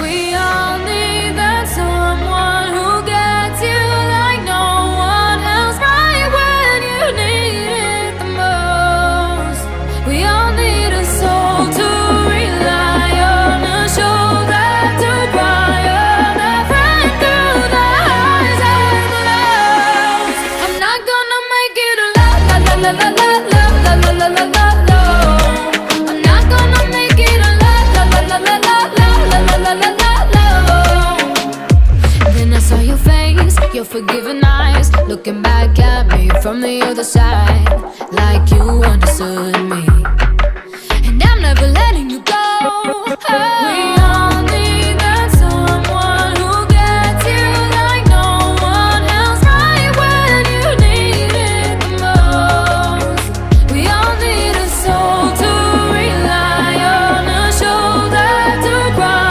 We all need that someone who gets you like no one else, right when you need it the most. We all need a soul to rely on, a shoulder to cry on, a friend through the highs and the lows. I'm not gonna make it alone, la la la la la la la la la la la. I'm not gonna make it alone, la la la la la la la la la la. Then I saw your face, your forgiving eyes, looking back at me from the other side, like you understood me.